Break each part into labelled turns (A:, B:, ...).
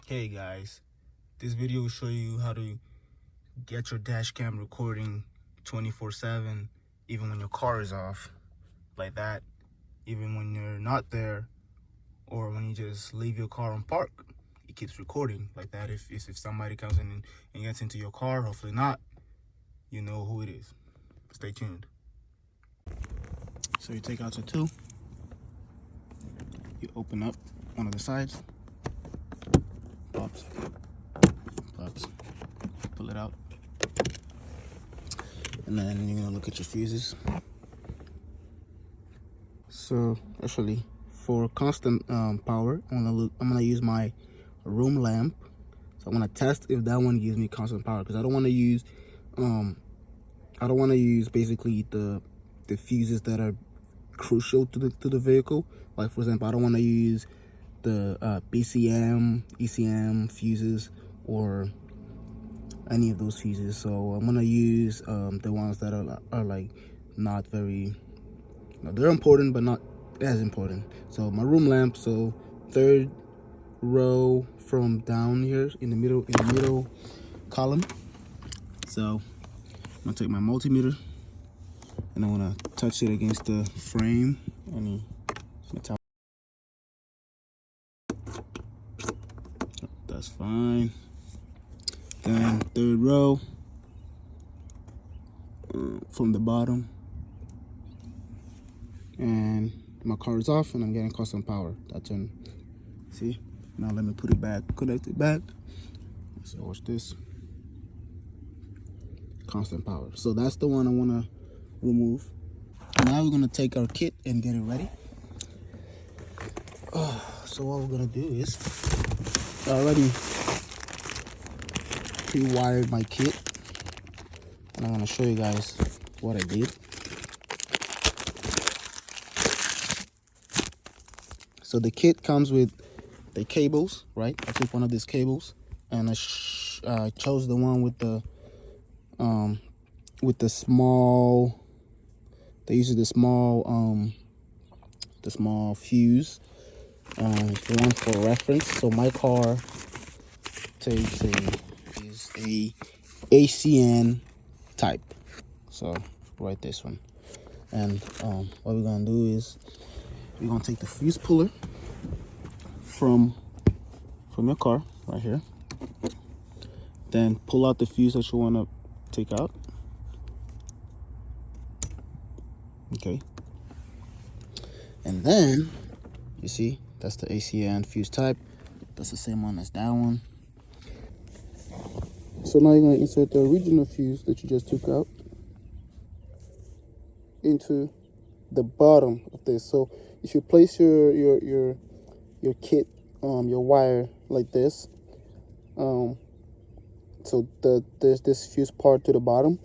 A: Hey guys, this video will show you how to get your dash cam recording 24/7 even when your car is off, like that, even when you're not there, or when you just leave your car on park, it keeps recording like that. If somebody comes in and gets into your car, hopefully not, you know who it is. Stay tuned. So you take out the two, you open up one of the sides, pops, pull it out, and then you're gonna look at your fuses. So actually, for constant power, I'm gonna use my room lamp. So I'm gonna test if that one gives me constant power, because I don't want to use basically the fuses that are crucial to the vehicle. Like, for example, I don't want to use the BCM, ECM fuses or any of those fuses. So I'm gonna use the ones that are like not very, they're important but not as important. So my room lamp, so third row from down here in the middle column. So I'm gonna take my multimeter and I want to touch it against the frame. That's fine. Then third row from the bottom, and my car is off and I'm getting constant power. That turned. See? Now let me put it back, connect it back. So watch this. Constant power. So that's the one I want to remove. Now we're going to take our kit and get it ready. So what we're going to do is, I already pre-wired my kit, and I'm going to show you guys what I did. So the kit comes with the cables, right? I took one of these cables and I chose the one with the small, they use the small fuse, the one for reference. So my car is a ACN type, so write this one. And what we're gonna do is we're gonna take the fuse puller from your car right here, then pull out the fuse that you want to take out. Okay, and then you see that's the ACN fuse type. That's the same one as that one. So now you're going to insert the original fuse that you just took out into the bottom of this. So if you place your kit, your wire like this, so there's this fuse part to the bottom.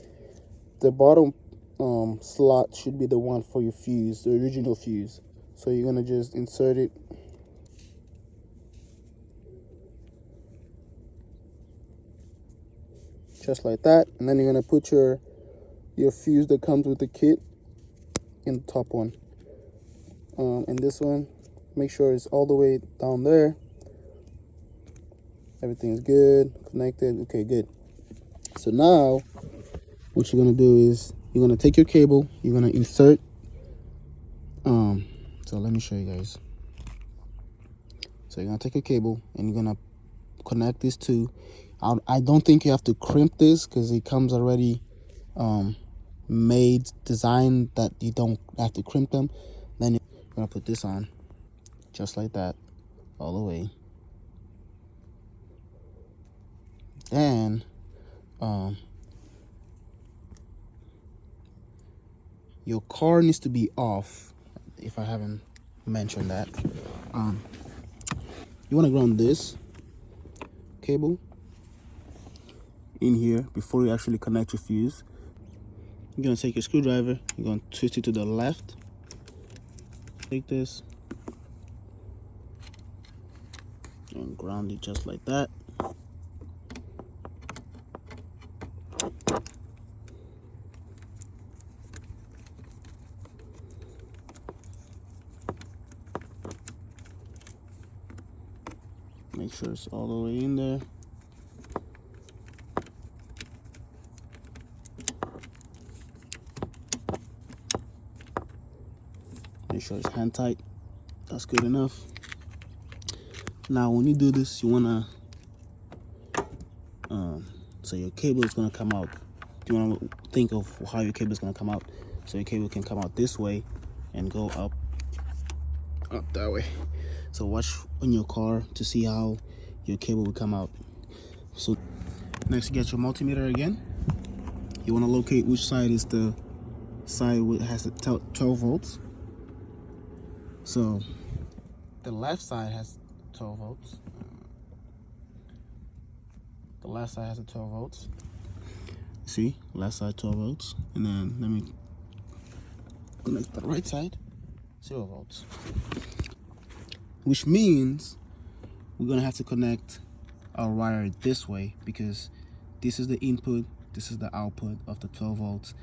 A: The bottom slot should be the one for your fuse, the original fuse. So you're gonna just insert it just like that, and then you're gonna put your fuse that comes with the kit in the top one. And this one, make sure it's all the way down there. Everything's good, connected. Okay, good. So now what you're gonna do is you're gonna take your cable, you're gonna insert, so let me show you guys. So you're gonna take your cable and you're gonna connect these two. I don't think you have to crimp this because it comes already designed that you don't have to crimp them. Then you're gonna put this on just like that, all the way. And your car needs to be off, if I haven't mentioned that. You want to ground this cable in here before you actually connect your fuse. You're going to take your screwdriver, you're going to twist it to the left. Take this and ground it just like that. Make sure wires all the way in there. Make sure it's hand tight. That's good enough. Now when you do this, you wanna so your cable is gonna come out. You wanna think of how your cable is gonna come out. So your cable can come out this way and go up that way. So watch on your car to see how your cable will come out. So next, you get your multimeter again. You wanna locate which side is the side that has the 12 volts. So the left side has 12 volts. The left side has a 12 volts. See, left side 12 volts. And then let me connect the right side, 0 volts. Which means we're gonna have to connect our wire this way, because this is the input, this is the output of the 12 volts,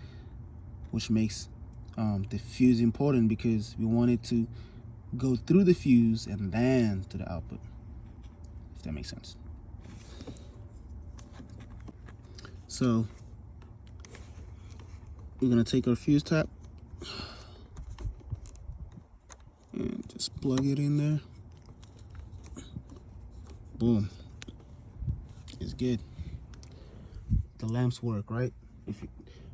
A: which makes the fuse important, because we want it to go through the fuse and then to the output, if that makes sense. So we're gonna take our fuse tap and just plug it in there. Boom. It's good. The lamps work, right?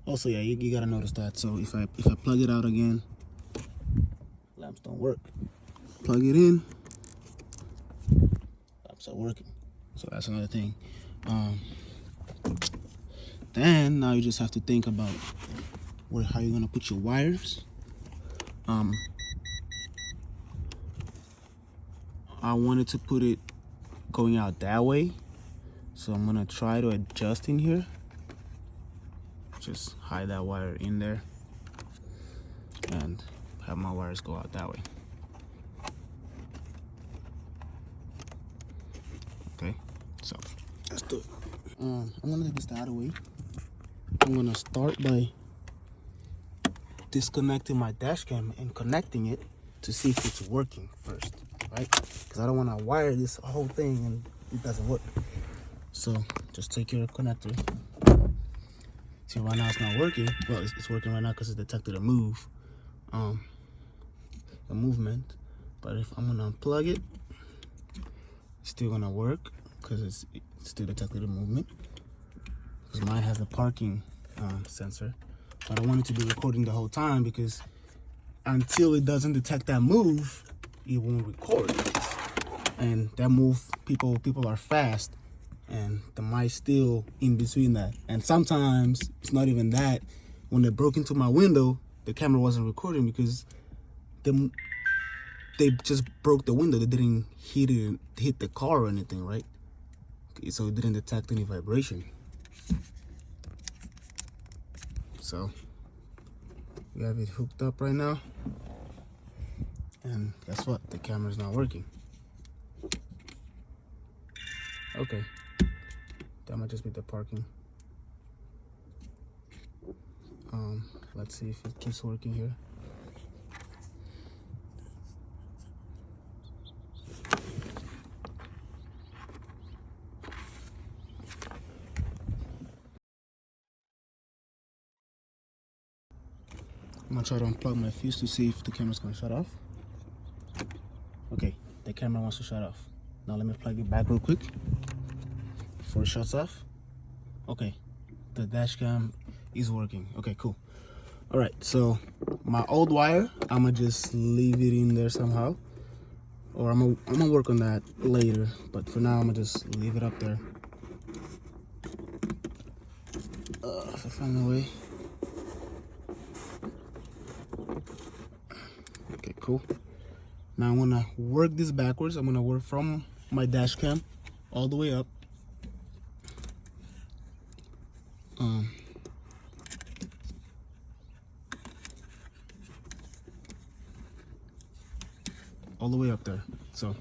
A: Also, yeah, you gotta notice that. So if I plug it out again, lamps don't work. Plug it in, lamps are working. So that's another thing. Then now you just have to think about how you're gonna put your wires. I wanted to put it going out that way, so I'm gonna try to adjust in here. Just hide that wire in there and have my wires go out that way. Okay, so let's do it. I'm gonna take this out of the way. I'm gonna start by disconnecting my dash cam and connecting it to see if it's working first, right? Because I don't want to wire this whole thing and it doesn't work. So just take your connector. See, right now it's not working. Well, it's working right now because it detected a movement. But if I'm gonna unplug it, it's still gonna work because it's still detected a movement. Because mine has a parking sensor, but I want it to be recording the whole time, because until it doesn't detect that move, it won't record. And that move, people are fast, and the mic's still in between that. And sometimes it's not even that. When they broke into my window, the camera wasn't recording because they just broke the window. They didn't hit the car or anything, right? So it didn't detect any vibration. So we have it hooked up right now, and guess what? The camera's not working. Okay, that might just be the parking. Let's see if it keeps working here. I'm gonna try to unplug my fuse to see if the camera's gonna shut off. Okay, the camera wants to shut off. Now let me plug it back real quick before it shuts off. Okay, the dash cam is working. Okay, cool. All right, so my old wire, I'm gonna just leave it in there somehow, or I'm gonna work on that later. But for now, I'm gonna just leave it up there. If I find a way. Okay, cool. Now I'm gonna work this backwards. I'm gonna work from my dash cam all the way up. All the way up there. So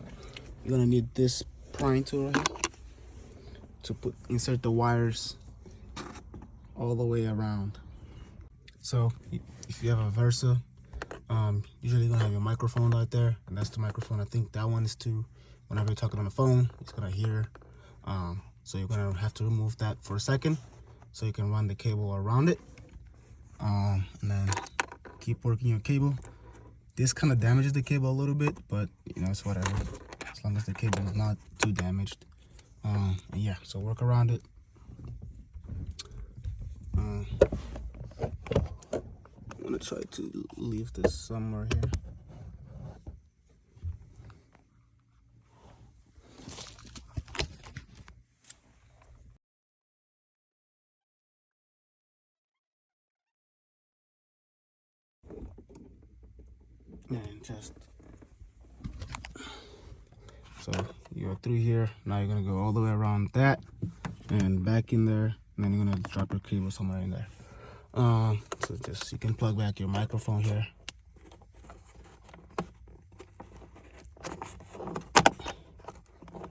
A: you're gonna need this prying tool right here to insert the wires all the way around. So if you have a Versa, usually you're gonna have your microphone right there, and that's the microphone. I think that one is to whenever you're talking on the phone, it's gonna hear. So you're gonna have to remove that for a second so you can run the cable around it, and then keep working your cable. This kind of damages the cable a little bit, but you know, it's whatever, as long as the cable is not too damaged. And yeah, so work around it. I'm gonna try to leave this somewhere here. And just so you're through here. Now you're gonna go all the way around that and back in there, and then you're gonna drop your cable somewhere in there. So just, you can plug back your microphone here.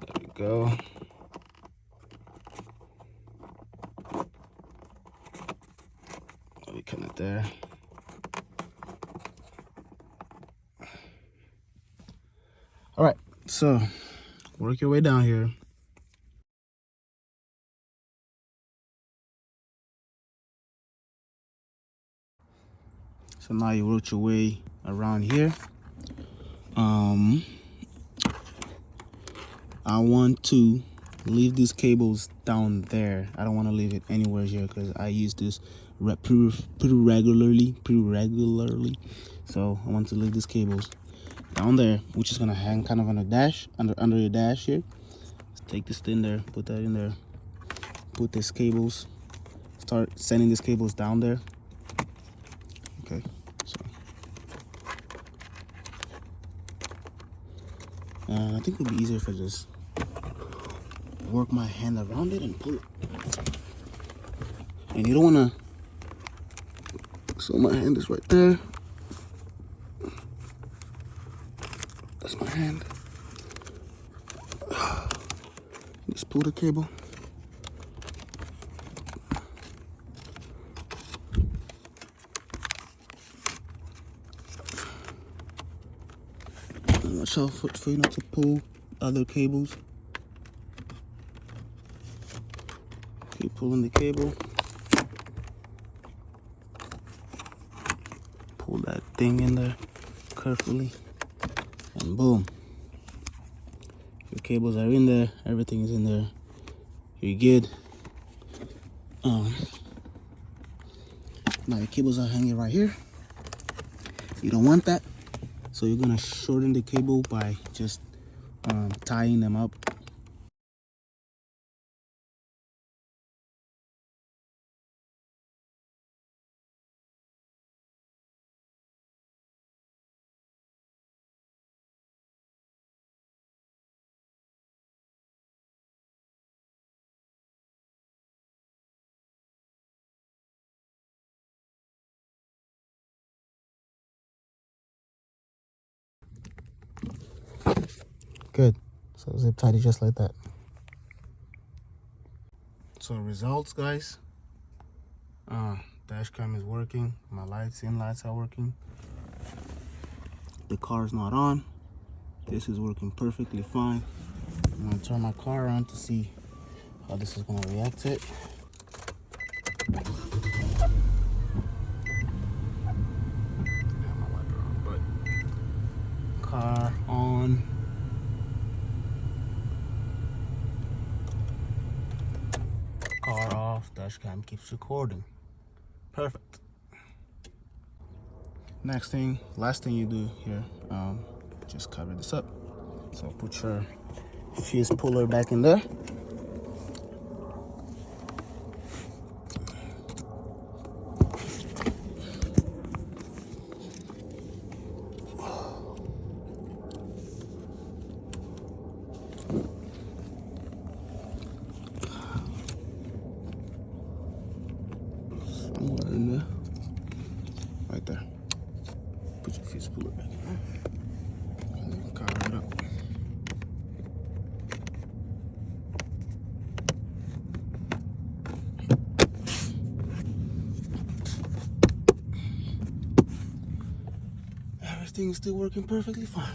A: There we go. We connect there. All right, so work your way down here. So now you work your way around here. I want to leave these cables down there. I don't want to leave it anywhere here because I use this pretty regularly. So I want to leave these cables down there, which is gonna hang kind of on the dash, under your dash here. Let's take this in there, put that in there, put these cables, start sending these cables down there. Okay, so and I think it would be easier if I just work my hand around it and pull it. And you don't want to, so my hand is right there. That's my hand. Just pull the cable. And watch out for you not to pull other cables. Keep pulling the cable. Pull that thing in there carefully. And boom. Your cables are in there. Everything is in there. You're good. Now your cables are hanging right here. You don't want that. So you're gonna shorten the cable by just tying them up. Good. So zip tied it just like that. So results, guys. Dash cam is working. My lights are working. The car's not on. This is working perfectly fine. I'm gonna turn my car on to see how this is gonna react to it. My wiper on, but car on. Car off. Dash cam keeps recording. Perfect. Last thing you do here, just cover this up. So put your fuse puller back in there. Somewhere in there. Right there. Put your fuse puller back in there. And then cover it up. Everything is still working perfectly fine.